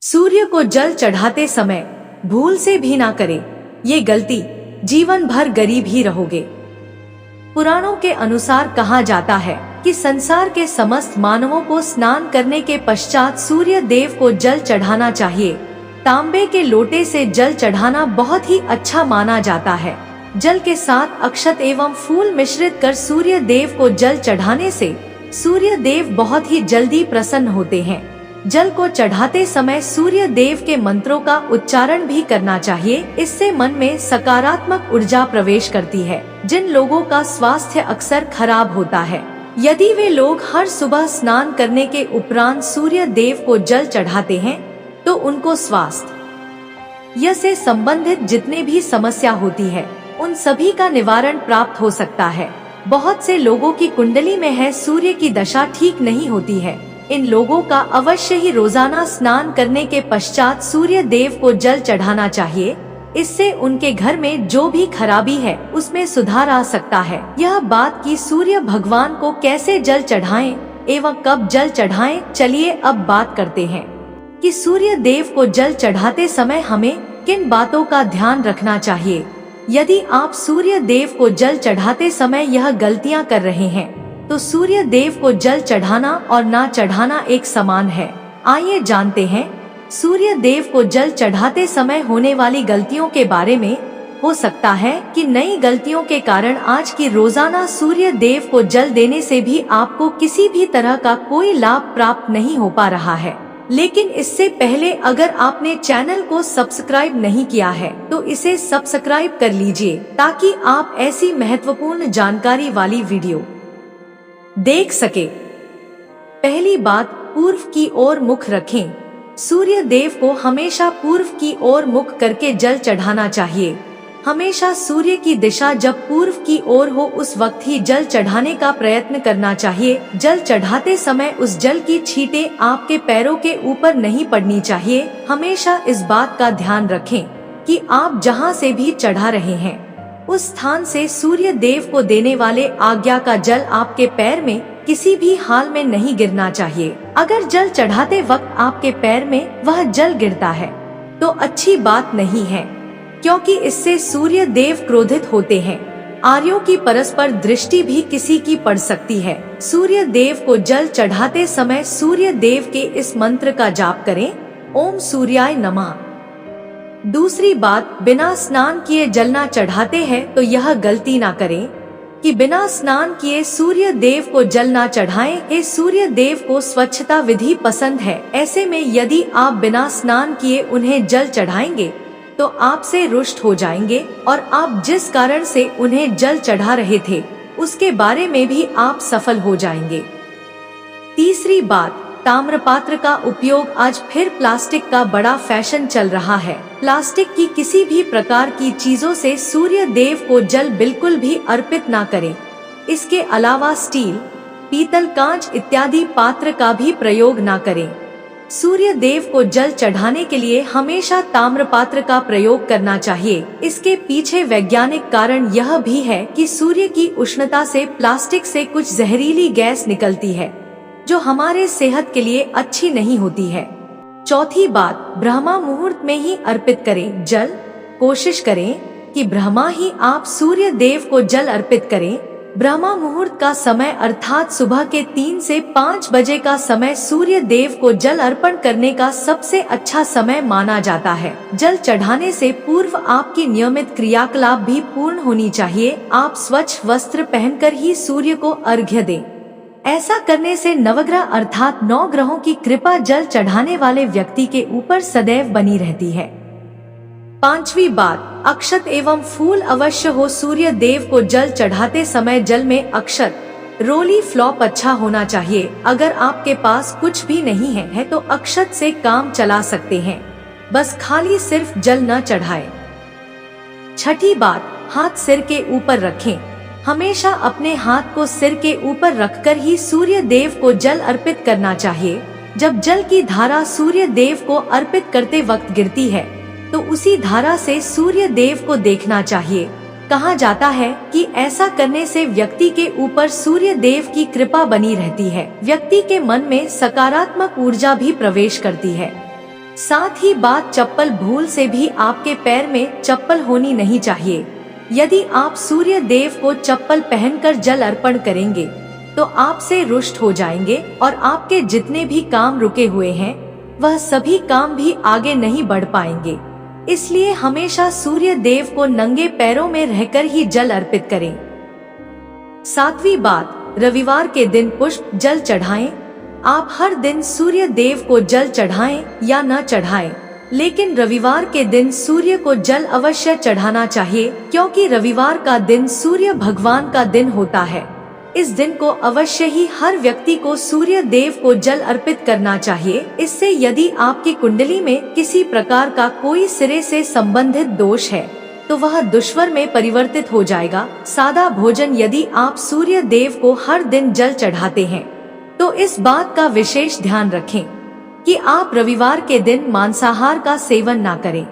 सूर्य को जल चढ़ाते समय भूल से भी ना करें, ये गलती जीवन भर गरीब ही रहोगे। पुराणों के अनुसार कहा जाता है कि संसार के समस्त मानवों को स्नान करने के पश्चात सूर्य देव को जल चढ़ाना चाहिए। तांबे के लोटे से जल चढ़ाना बहुत ही अच्छा माना जाता है। जल के साथ अक्षत एवं फूल मिश्रित कर सूर्य देव को जल चढ़ाने से सूर्य देव बहुत ही जल्दी प्रसन्न होते हैं। जल को चढ़ाते समय सूर्य देव के मंत्रों का उच्चारण भी करना चाहिए। इससे मन में सकारात्मक ऊर्जा प्रवेश करती है। जिन लोगों का स्वास्थ्य अक्सर खराब होता है, यदि वे लोग हर सुबह स्नान करने के उपरांत सूर्य देव को जल चढ़ाते हैं तो उनको स्वास्थ्य से संबंधित जितने भी समस्या होती है उन सभी का निवारण प्राप्त हो सकता है। बहुत से लोगों की कुंडली में है सूर्य की दशा ठीक नहीं होती है। इन लोगों का अवश्य ही रोजाना स्नान करने के पश्चात सूर्य देव को जल चढ़ाना चाहिए। इससे उनके घर में जो भी खराबी है उसमें सुधार आ सकता है। यह बात कि सूर्य भगवान को कैसे जल चढ़ाएं एवं कब जल चढ़ाएं, चलिए अब बात करते हैं कि सूर्य देव को जल चढ़ाते समय हमें किन बातों का ध्यान रखना चाहिए। यदि आप सूर्य देव को जल चढ़ाते समय यह गलतियां कर रहे हैं तो सूर्य देव को जल चढ़ाना और ना चढ़ाना एक समान है। आइए जानते हैं सूर्य देव को जल चढ़ाते समय होने वाली गलतियों के बारे में। हो सकता है कि नई गलतियों के कारण आज की रोजाना सूर्य देव को जल देने से भी आपको किसी भी तरह का कोई लाभ प्राप्त नहीं हो पा रहा है। लेकिन इससे पहले अगर आपने चैनल को सब्सक्राइब नहीं किया है तो इसे सब्सक्राइब कर लीजिए ताकि आप ऐसी महत्वपूर्ण जानकारी वाली वीडियो देख सके। पहली बात, पूर्व की ओर मुख रखें। सूर्य देव को हमेशा पूर्व की ओर मुख करके जल चढ़ाना चाहिए। हमेशा सूर्य की दिशा जब पूर्व की ओर हो उस वक्त ही जल चढ़ाने का प्रयत्न करना चाहिए। जल चढ़ाते समय उस जल की छींटें आपके पैरों के ऊपर नहीं पड़नी चाहिए। हमेशा इस बात का ध्यान रखें कि आप जहां से भी चढ़ा रहे हैं उस स्थान से सूर्य देव को देने वाले आज्ञा का जल आपके पैर में किसी भी हाल में नहीं गिरना चाहिए। अगर जल चढ़ाते वक्त आपके पैर में वह जल गिरता है तो अच्छी बात नहीं है, क्योंकि इससे सूर्य देव क्रोधित होते हैं। आर्यों की परस्पर दृष्टि भी किसी की पड़ सकती है। सूर्य देव को जल चढ़ाते समय सूर्य देव के इस मंत्र का जाप करें, ओम सूर्याय नमः। दूसरी बात, बिना स्नान किए जल ना चढ़ाते हैं तो यह गलती ना करें कि बिना स्नान किए सूर्य देव को जल ना चढ़ाएं। ये सूर्य देव को स्वच्छता विधि पसंद है। ऐसे में यदि आप बिना स्नान किए उन्हें जल चढ़ाएंगे तो आपसे रुष्ट हो जाएंगे और आप जिस कारण से उन्हें जल चढ़ा रहे थे उसके बारे में भी आप सफल हो जाएंगे। तीसरी बात, ताम्रपात्र का उपयोग आज फिर प्लास्टिक का बड़ा फैशन चल रहा है। प्लास्टिक की किसी भी प्रकार की चीजों से सूर्य देव को जल बिल्कुल भी अर्पित ना करें। इसके अलावा स्टील, पीतल, कांच इत्यादि पात्र का भी प्रयोग ना करें। सूर्य देव को जल चढ़ाने के लिए हमेशा ताम्रपात्र का प्रयोग करना चाहिए। इसके पीछे वैज्ञानिक कारण यह भी है कि सूर्य की उष्णता से प्लास्टिक से कुछ जहरीली गैस निकलती है जो हमारे सेहत के लिए अच्छी नहीं होती है। चौथी बात, ब्रह्मा मुहूर्त में ही अर्पित करें जल। कोशिश करें कि ब्रह्मा ही आप सूर्य देव को जल अर्पित करें। ब्रह्मा मुहूर्त का समय अर्थात सुबह के 3 से 5 बजे का समय सूर्य देव को जल अर्पण करने का सबसे अच्छा समय माना जाता है। जल चढ़ाने से पूर्व आपकी नियमित क्रियाकलाप भी पूर्ण होनी चाहिए। आप स्वच्छ वस्त्र पहनकर ही सूर्य को अर्घ्य दें। ऐसा करने से नवग्रह अर्थात 9 ग्रहों की कृपा जल चढ़ाने वाले व्यक्ति के ऊपर सदैव बनी रहती है। पांचवी बात, अक्षत एवं फूल अवश्य हो। सूर्य देव को जल चढ़ाते समय जल में अक्षत, रोली, फ्लॉप अच्छा होना चाहिए। अगर आपके पास कुछ भी नहीं है तो अक्षत से काम चला सकते हैं, बस खाली सिर्फ जल न चढ़ाएं। छठी बात, हाथ सिर के ऊपर रखें। हमेशा अपने हाथ को सिर के ऊपर रखकर ही सूर्य देव को जल अर्पित करना चाहिए। जब जल की धारा सूर्य देव को अर्पित करते वक्त गिरती है तो उसी धारा से सूर्य देव को देखना चाहिए। कहा जाता है कि ऐसा करने से व्यक्ति के ऊपर सूर्य देव की कृपा बनी रहती है। व्यक्ति के मन में सकारात्मक ऊर्जा भी प्रवेश करती है। साथ ही बात चप्पल भूल से भी आपके पैर में चप्पल होनी नहीं चाहिए। यदि आप सूर्य देव को चप्पल पहनकर जल अर्पण करेंगे तो आपसे रुष्ट हो जाएंगे और आपके जितने भी काम रुके हुए हैं वह सभी काम भी आगे नहीं बढ़ पाएंगे। इसलिए हमेशा सूर्य देव को नंगे पैरों में रहकर ही जल अर्पित करें। 7वीं बात, रविवार के दिन पुष्प जल चढ़ाएं। आप हर दिन सूर्य देव को जल चढ़ाएं या न चढ़ाएं, लेकिन रविवार के दिन सूर्य को जल अवश्य चढ़ाना चाहिए, क्योंकि रविवार का दिन सूर्य भगवान का दिन होता है। इस दिन को अवश्य ही हर व्यक्ति को सूर्य देव को जल अर्पित करना चाहिए। इससे यदि आपकी कुंडली में किसी प्रकार का कोई सिरे से संबंधित दोष है तो वह दुश्वर में परिवर्तित हो जाएगा। सादा भोजन यदि आप सूर्य देव को हर दिन जल चढ़ाते हैं तो इस बात का विशेष ध्यान रखें कि आप रविवार के दिन मांसाहार का सेवन ना करें।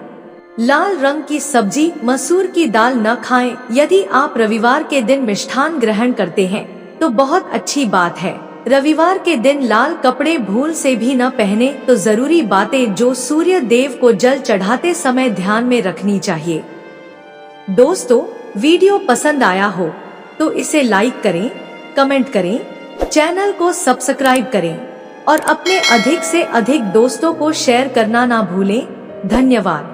लाल रंग की सब्जी, मसूर की दाल न खाएं। यदि आप रविवार के दिन मिष्ठान ग्रहण करते हैं तो बहुत अच्छी बात है। रविवार के दिन लाल कपड़े भूल से भी न पहने। तो जरूरी बातें जो सूर्य देव को जल चढ़ाते समय ध्यान में रखनी चाहिए। दोस्तों, वीडियो पसंद आया हो तो इसे लाइक करें, कमेंट करें, चैनल को सब्सक्राइब करें और अपने अधिक से अधिक दोस्तों को शेयर करना ना भूलें। धन्यवाद।